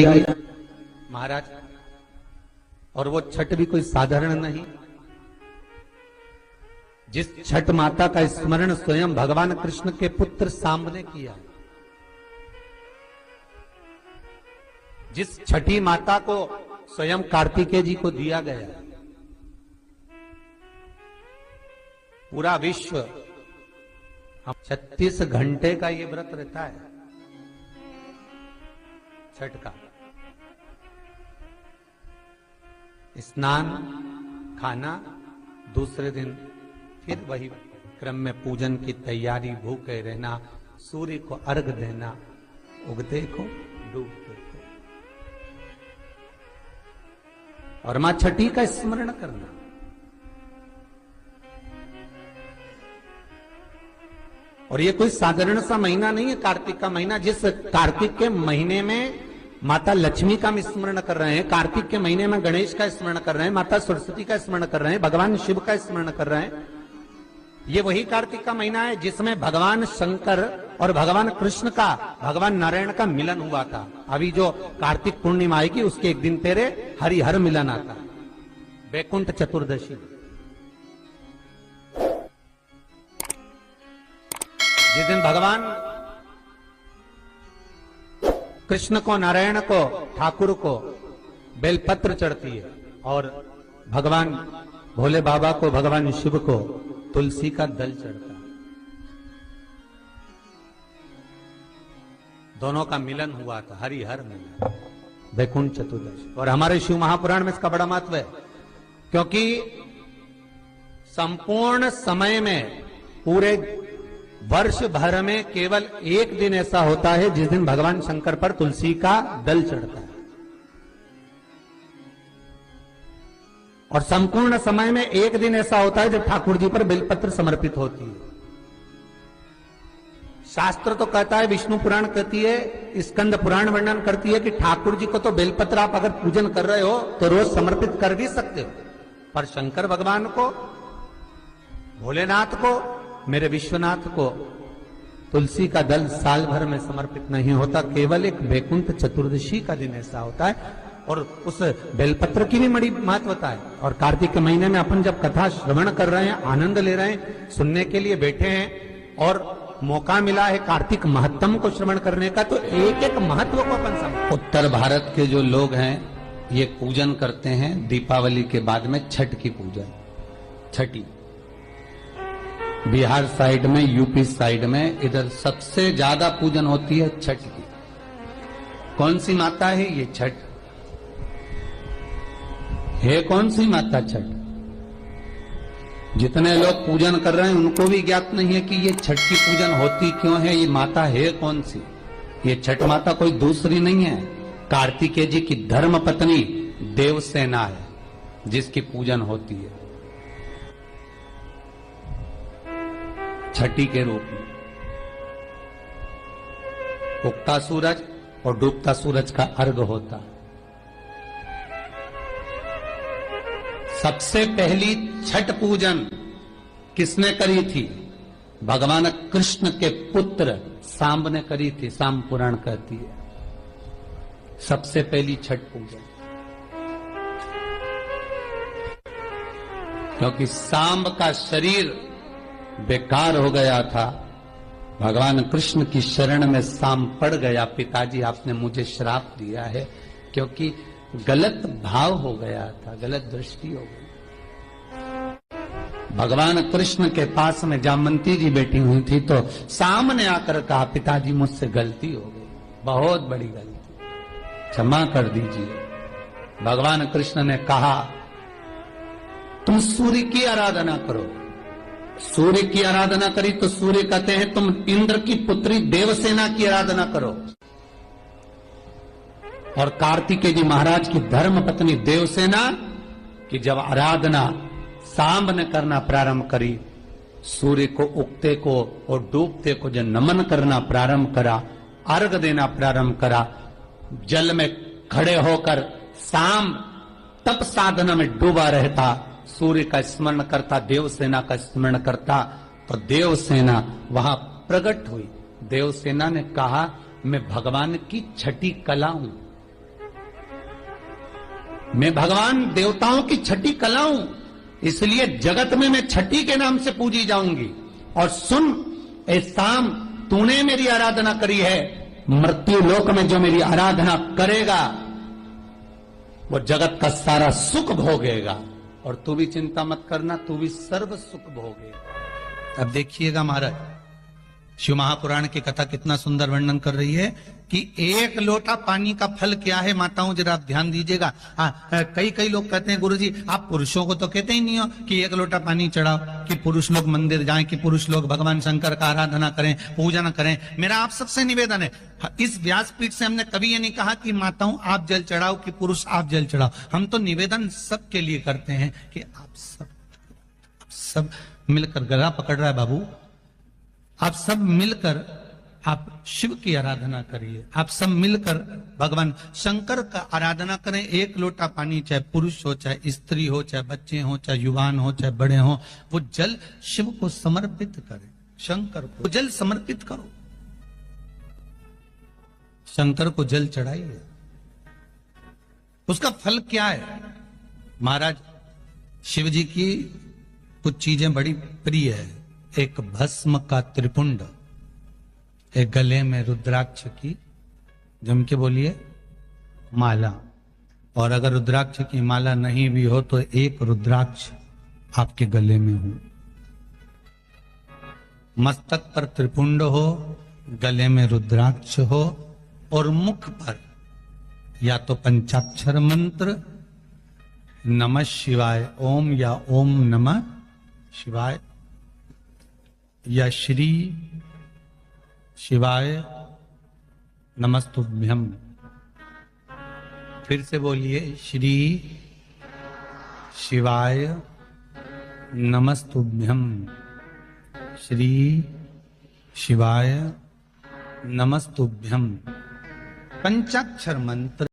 महाराज, और वो छठ भी कोई साधारण नहीं। जिस छठ माता का स्मरण स्वयं भगवान कृष्ण के पुत्र सांब ने किया, जिस छठी माता को स्वयं कार्तिकेय जी को दिया गया, पूरा विश्व 36 घंटे का ये व्रत रहता है छठ का। स्नान, खाना, दूसरे दिन फिर वही क्रम में पूजन की तैयारी, भूखे रहना, सूर्य को अर्घ देना, उगते को डूबते को, और मां छठी का स्मरण करना। और ये कोई साधारण सा महीना नहीं है कार्तिक का महीना। जिस कार्तिक के महीने में माता लक्ष्मी का स्मरण कर रहे हैं, कार्तिक के महीने में गणेश का स्मरण कर रहे हैं, माता सरस्वती का स्मरण कर रहे हैं, भगवान शिव का स्मरण कर रहे हैं, ये वही कार्तिक का महीना है जिसमें भगवान शंकर और भगवान कृष्ण का, भगवान नारायण का मिलन हुआ था। अभी जो कार्तिक पूर्णिमा आएगी उसके एक दिन तेरे हरिहर मिलन आता, वैकुंठ चतुर्दशी। जिस दिन भगवान कृष्ण को, नारायण को, ठाकुर को बेलपत्र चढ़ती है, और भगवान भोले बाबा को, भगवान शिव को तुलसी का दल चढ़ता है। दोनों का मिलन हुआ था, हरिहर मिलन, वैकुंठ चतुर्दशी। और हमारे शिव महापुराण में इसका बड़ा महत्व है, क्योंकि संपूर्ण समय में, पूरे वर्ष भर में केवल एक दिन ऐसा होता है जिस दिन भगवान शंकर पर तुलसी का दल चढ़ता है, और संपूर्ण समय में एक दिन ऐसा होता है जब ठाकुर जी पर बेलपत्र समर्पित होती है। शास्त्र तो कहता है, विष्णु पुराण कहती है, स्कंद पुराण वर्णन करती है कि ठाकुर जी को तो बेलपत्र आप अगर पूजन कर रहे हो तो रोज समर्पित कर भी सकते हो, पर शंकर भगवान को, भोलेनाथ को, मेरे विश्वनाथ को तुलसी का दल साल भर में समर्पित नहीं होता, केवल एक वैकुंठ चतुर्दशी का दिन ऐसा होता है। और उस बेलपत्र की भी बड़ी महत्वता है। और कार्तिक के महीने में अपन जब कथा श्रवण कर रहे हैं, आनंद ले रहे हैं, सुनने के लिए बैठे हैं, और मौका मिला है कार्तिक महत्तम को श्रवण करने का, तो एक एक महत्व को अपन समझ। उत्तर भारत के जो लोग हैं ये पूजन करते हैं दीपावली के बाद में छठ की पूजन, छठी। बिहार साइड में, यूपी साइड में, इधर सबसे ज्यादा पूजन होती है छठ की। कौन सी माता है ये छठ? है कौन सी माता छठ? जितने लोग पूजन कर रहे हैं उनको भी ज्ञात नहीं है कि ये छठ की पूजन होती क्यों है, ये माता है कौन सी। ये छठ माता कोई दूसरी नहीं है, कार्तिकेय जी की धर्म पत्नी देवसेना है जिसकी पूजन होती है छठी के रूप में। उगता सूरज और डूबता सूरज का अर्घ होता है। सबसे पहली छठ पूजन किसने करी थी? भगवान कृष्ण के पुत्र सांब ने करी थी, सांब पुराण कहती है सबसे पहली छठ पूजन। क्योंकि सांब का शरीर बेकार हो गया था, भगवान कृष्ण की शरण में सांब पड़ गया। पिताजी आपने मुझे श्राप दिया है, क्योंकि गलत भाव हो गया था, गलत दृष्टि हो गई। भगवान कृष्ण के पास में जामवंती जी बैठी हुई थी, तो सांब ने आकर कहा, पिताजी मुझसे गलती हो गई, बहुत बड़ी गलती, क्षमा कर दीजिए। भगवान कृष्ण ने कहा, तुम सूर्य की आराधना करो। सूर्य की आराधना करी तो सूर्य कहते हैं तुम इंद्र की पुत्री देवसेना की आराधना करो। और कार्तिकेय जी महाराज की धर्म पत्नी देवसेना की जब आराधना सांब ने करना प्रारंभ करी, सूर्य को उगते को और डूबते को जब नमन करना प्रारंभ करा, अर्घ देना प्रारंभ करा, जल में खड़े होकर सांब तप साधना में डूबा रहता, सूर्य का स्मरण करता, देवसेना का स्मरण करता, तो देवसेना वहां प्रकट हुई। देवसेना ने कहा, मैं भगवान की छठी कला हूं, मैं भगवान देवताओं की छठी कला हूं, इसलिए जगत में मैं छठी के नाम से पूजी जाऊंगी। और सुन ए शाम, तूने मेरी आराधना करी है, मृत्यु लोक में जो मेरी आराधना करेगा वो जगत का सारा सुख भोगेगा। और तू भी चिंता मत करना, तू भी सर्व सुख भोगेगा। अब देखिएगा महाराज, शिव महापुराण की कथा कितना सुंदर वर्णन कर रही है कि एक लोटा पानी का फल क्या है। माताओं जरा आप ध्यान दीजिएगा। कई लोग कहते हैं गुरुजी आप पुरुषों को तो कहते ही नहीं हो कि एक लोटा पानी चढ़ाओ, कि पुरुष लोग मंदिर जाएं, कि पुरुष लोग भगवान शंकर का आराधना करें, पूजन करें। मेरा आप सबसे निवेदन है, इस व्यासपीठ से हमने कभी ये नहीं कहा कि माताओं आप जल चढ़ाओ, कि पुरुष आप जल चढ़ाओ। हम तो निवेदन सबके लिए करते हैं कि आप सब मिलकर, गला पकड़ रहा है बाबू, आप सब मिलकर आप शिव की आराधना करिए। आप सब मिलकर भगवान शंकर का आराधना करें। एक लोटा पानी, चाहे पुरुष हो, चाहे स्त्री हो, चाहे बच्चे हो, चाहे युवान हो, चाहे बड़े हो, वो जल शिव को समर्पित करें। शंकर को जल समर्पित करो, शंकर को जल चढ़ाइए। उसका फल क्या है महाराज? शिव जी की कुछ चीजें बड़ी प्रिय है। एक भस्म का त्रिपुंड, एक गले में रुद्राक्ष की, जम के बोलिए, माला। और अगर रुद्राक्ष की माला नहीं भी हो तो एक रुद्राक्ष आपके गले में हो। मस्तक पर त्रिपुंड हो, गले में रुद्राक्ष हो, और मुख पर या तो पंचाक्षर मंत्र नमः शिवाय ओम, या ओम नमः शिवाय, या श्री शिवाय नमस्तुभ्यम। फिर से बोलिए, श्री शिवाय नमस्तुभ्यम, श्री शिवाय नमस्तुभ्यम। पंचाक्षर मंत्र